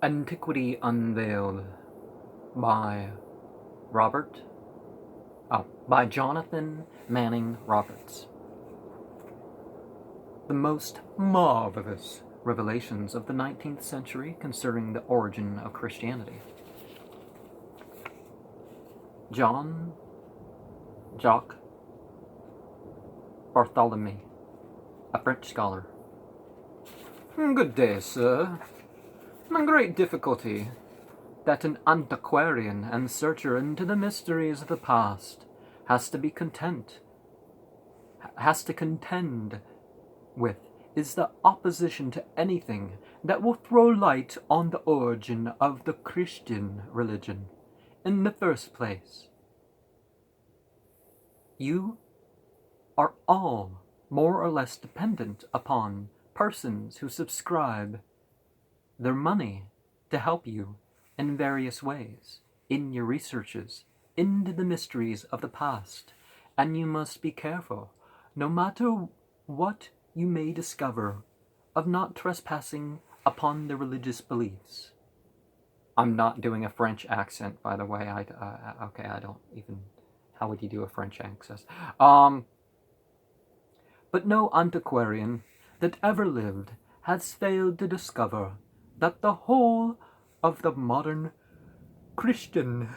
Antiquity Unveiled by Robert, by Jonathan Manning Roberts. The most marvelous revelations of the 19th century concerning the origin of Christianity. Jacques Barthelemy, a French scholar. Good day, sir. A great difficulty that an antiquarian and searcher into the mysteries of the past has to contend with is the opposition to anything that will throw light on the origin of the Christian religion. In the first place, you are all more or less dependent upon persons who subscribe their money to help you in various ways in your researches into the mysteries of the past, and you must be careful, no matter what you may discover, of not trespassing upon the religious beliefs. I'm not doing a French accent, by the way. Okay, I don't even. How would you do a French accent? But no antiquarian that ever lived has failed to discover that the whole of the modern Christian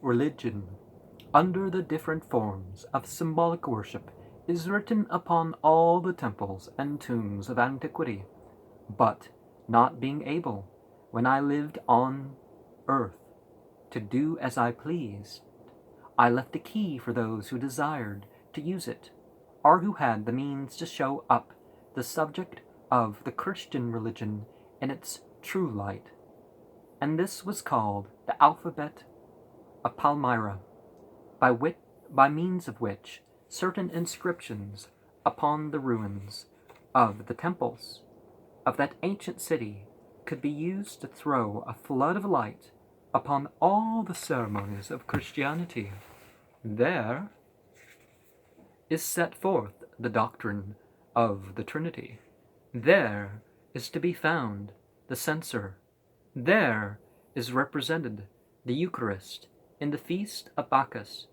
religion, under the different forms of symbolic worship, is written upon all the temples and tombs of antiquity. But, not being able, when I lived on earth, to do as I pleased, I left a key for those who desired to use it, or who had the means to show up the subject of the Christian religion in its true light. And this was called the alphabet of Palmyra, by means of which certain inscriptions upon the ruins of the temples of that ancient city could be used to throw a flood of light upon all the ceremonies of Christianity. There is set forth the doctrine of the Trinity. There is to be found the censer. There is represented the Eucharist in the feast of Bacchus.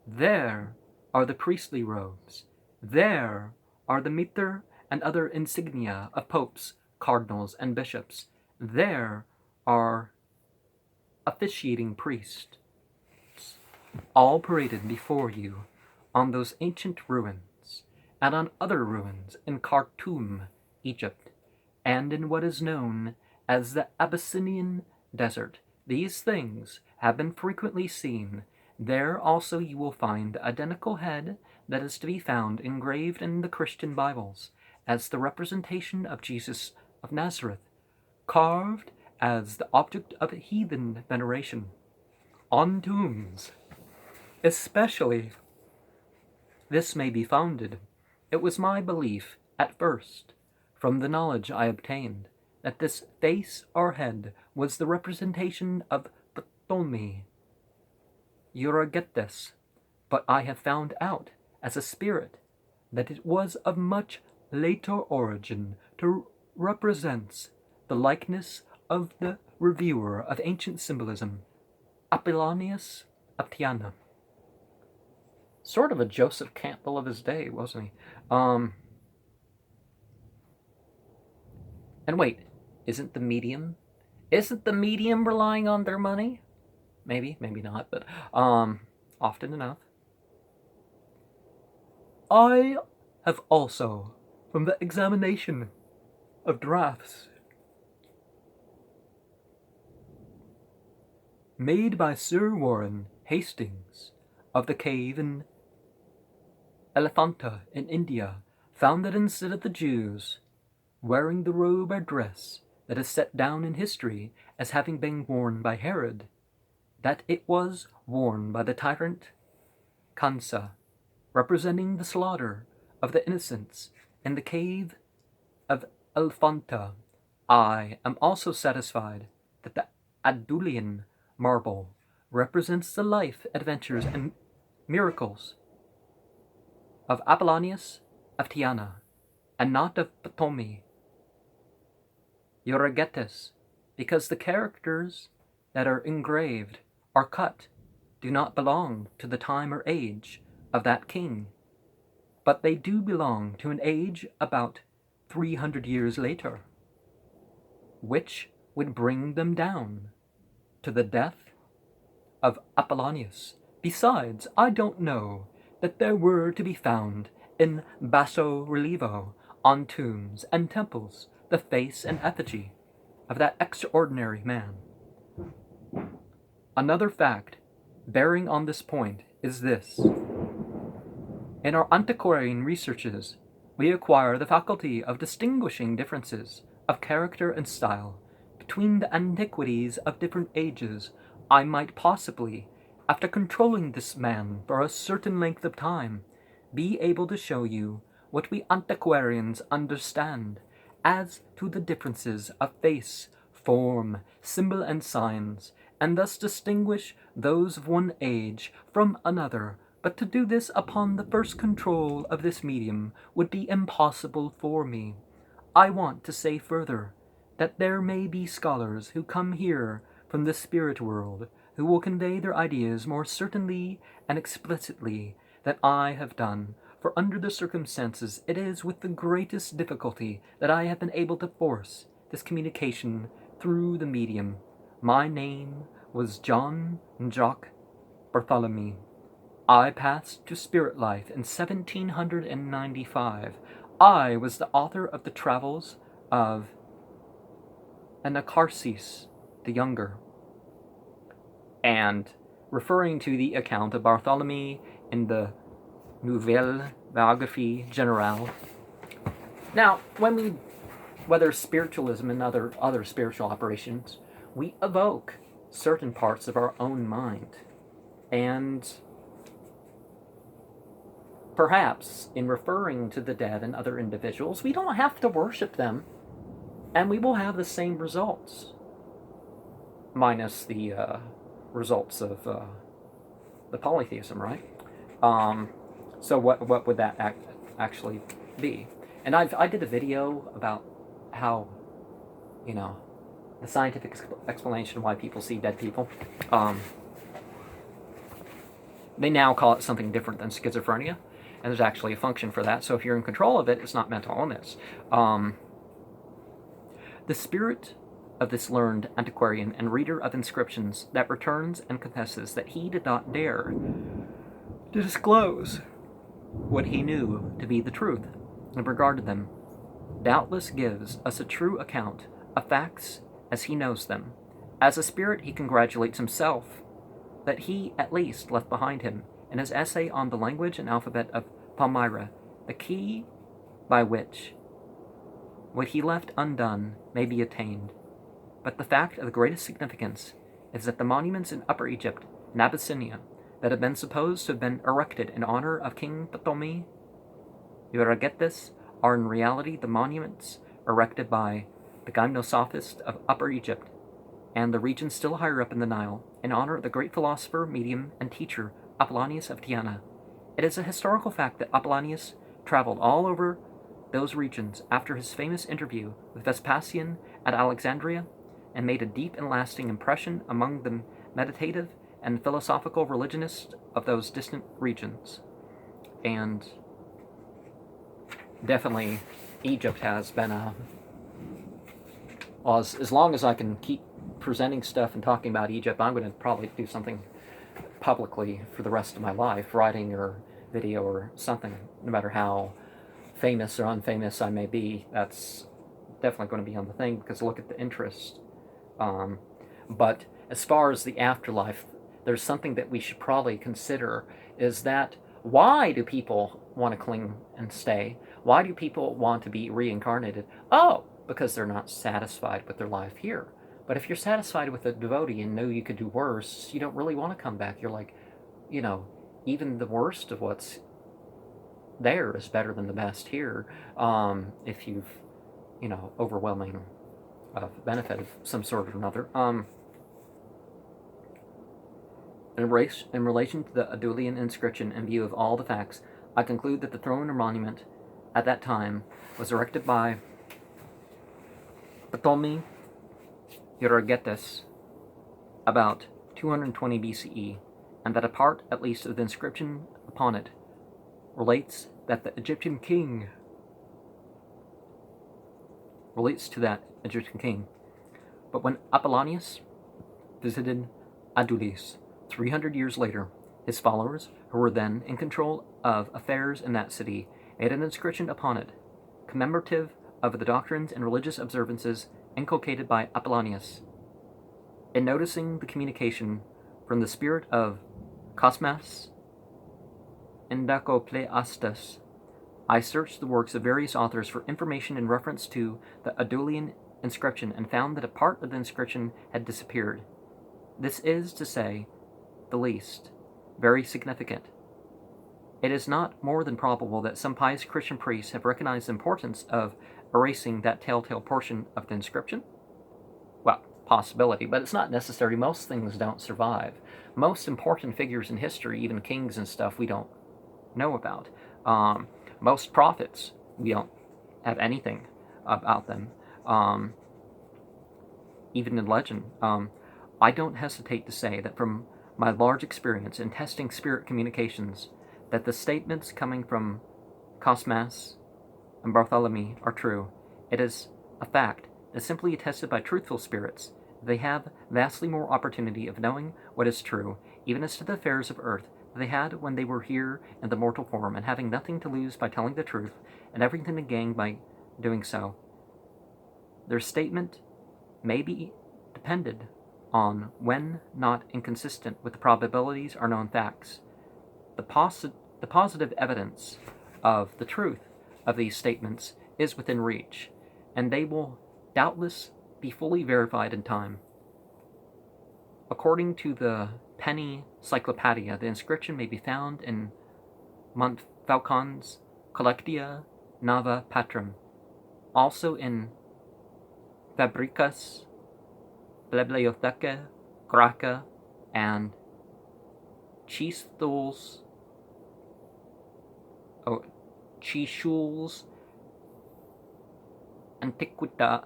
There are the priestly robes. There are the mitre and other insignia of popes, cardinals, and bishops. There are officiating priests, all paraded before you on those ancient ruins, and on other ruins in Khartoum, Egypt, and in what is known as the Abyssinian desert. These things have been frequently seen. There also you will find the identical head that is to be found engraved in the Christian Bibles as the representation of Jesus of Nazareth, carved as the object of heathen veneration on tombs. Especially this may be founded. It was my belief at first, from the knowledge I obtained, that this face or head was the representation of Barthelemy Euergetes, but I have found out, as a spirit, that it was of much later origin, to represents the likeness of the reviewer of ancient symbolism, Apollonius of Tyana. Sort of a Joseph Campbell of his day, wasn't he? And wait, isn't the medium relying on their money? Maybe, maybe not, but often enough. I have also, from the examination of drafts made by Sir Warren Hastings of the cave in Elephanta in India, found that instead of the Jews wearing the robe or dress that is set down in history as having been worn by Herod, that it was worn by the tyrant Kansa, representing the slaughter of the innocents in the cave of Elephanta. I am also satisfied that the Adulian marble represents the life, adventures, and miracles of Apollonius of Tyana, and not of Ptolemy Euergetes, because the characters that are engraved or cut do not belong to the time or age of that king, but they do belong to an age about 300 years later, which would bring them down to the death of Apollonius. Besides, I don't know that there were to be found in basso relievo on tombs and temples the face and effigy of that extraordinary man. Another fact bearing on this point is this. In our antiquarian researches, we acquire the faculty of distinguishing differences of character and style between the antiquities of different ages. I might possibly, after controlling this man for a certain length of time, be able to show you what we antiquarians understand as to the differences of face, form, symbol, and signs, and thus distinguish those of one age from another. But to do this upon the first control of this medium would be impossible for me. I want to say further that there may be scholars who come here from the spirit world who will convey their ideas more certainly and explicitly than I have done, for under the circumstances it is with the greatest difficulty that I have been able to force this communication through the medium. My name was Jacques Barthelemy. I passed to spirit life in 1795. I was the author of the travels of Anacharsis the Younger, and referring to the account of Barthelemy in the Nouvelle Biographie Générale. Now, whether spiritualism and other spiritual operations, we evoke certain parts of our own mind, and perhaps in referring to the dead and other individuals, we don't have to worship them, and we will have the same results, minus the results of the polytheism, right? So what would that actually be? And I did a video about how, the scientific explanation why people see dead people. They now call it something different than schizophrenia, and there's actually a function for that. So if you're in control of it, it's not mental illness. The spirit of this learned antiquarian and reader of inscriptions that returns and confesses that he did not dare to disclose what he knew to be the truth in regard to them, doubtless gives us a true account of facts as he knows them. As a spirit, he congratulates himself that he at least left behind him, in his essay on the language and alphabet of Palmyra, the key by which what he left undone may be attained. But the fact of the greatest significance is that the monuments in Upper Egypt and Abyssinia that have been supposed to have been erected in honor of King Ptolemy Euergetes are in reality the monuments erected by the gymnosophist of Upper Egypt and the region still higher up in the Nile, in honor of the great philosopher, medium, and teacher Apollonius of Tyana. It is a historical fact that Apollonius traveled all over those regions after his famous interview with Vespasian at Alexandria, and made a deep and lasting impression among the meditative and philosophical religionists of those distant regions. And definitely Egypt has been as long as I can keep presenting stuff and talking about Egypt, I'm going to probably do something publicly for the rest of my life, writing or video or something, no matter how famous or unfamous I may be. That's definitely going to be on the thing, because look at the interest. But as far as the afterlife, there's something that we should probably consider, is that why do people want to cling and stay? Why do people want to be reincarnated? Oh, because they're not satisfied with their life here. But if you're satisfied with a devotee and know you could do worse, you don't really want to come back. You're like, even the worst of what's there is better than the best here, if you've, overwhelming benefit of some sort or another. In relation to the Adulian inscription, in view of all the facts, I conclude that the throne or monument at that time was erected by Ptolemy Hieroglyphs about 220 BCE, and that a part, at least, of the inscription upon it relates to that Egyptian king. But when Apollonius visited Adulis 300 years later, his followers, who were then in control of affairs in that city, made an inscription upon it, commemorative of the doctrines and religious observances inculcated by Apollonius. In noticing the communication from the spirit of Cosmas Endacopleastus, I searched the works of various authors for information in reference to the Adulian inscription and found that a part of the inscription had disappeared. This is, to say the least, very significant. It is not more than probable that some pious Christian priests have recognized the importance of erasing that telltale portion of the inscription. Well, possibility, but it's not necessary. Most things don't survive. Most important figures in history, even kings and stuff, we don't know about. Most prophets, we don't have anything about them. Even in legend. I don't hesitate to say that from my large experience in testing spirit communications, that the statements coming from Cosmas and Barthelemy are true. It is a fact that is simply attested by truthful spirits. They have vastly more opportunity of knowing what is true, even as to the affairs of earth, than they had when they were here in the mortal form, and having nothing to lose by telling the truth, and everything to gain by doing so. Their statement may be depended on when not inconsistent with the probabilities or known facts. The positive evidence of the truth of these statements is within reach, and they will doubtless be fully verified in time. According to the Penny Cyclopedia, the inscription may be found in Montfaucon's Collectia Nava Patrum, also in Fabricas Bibliotheca Graeca and Cischul's Antiquita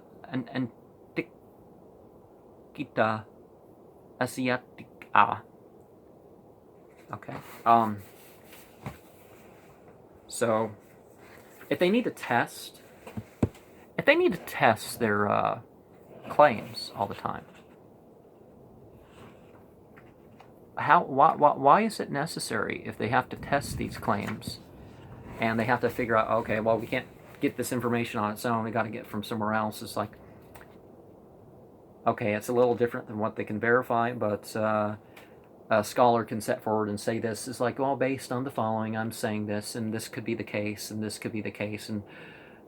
Asiatica. Okay. So if they need to test their claims all the time, why is it necessary if they have to test these claims and they have to figure out, okay, well, we can't get this information on its own, we got to get it from somewhere else? It's like, okay, it's a little different than what they can verify, but a scholar can set forward and say this is like, well, based on the following, I'm saying this, and this could be the case, and this could be the case, and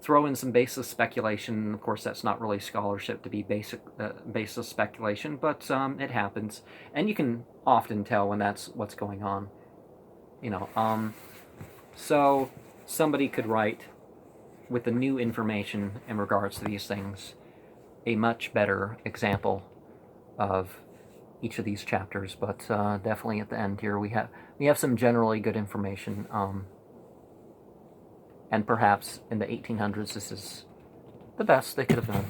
throw in some baseless speculation. Of course, that's not really scholarship to be baseless speculation, but it happens, and you can often tell when that's what's going on. So somebody could write with the new information in regards to these things a much better example of each of these chapters, but definitely at the end here we have some generally good information, and perhaps in the 1800s this is the best they could have done.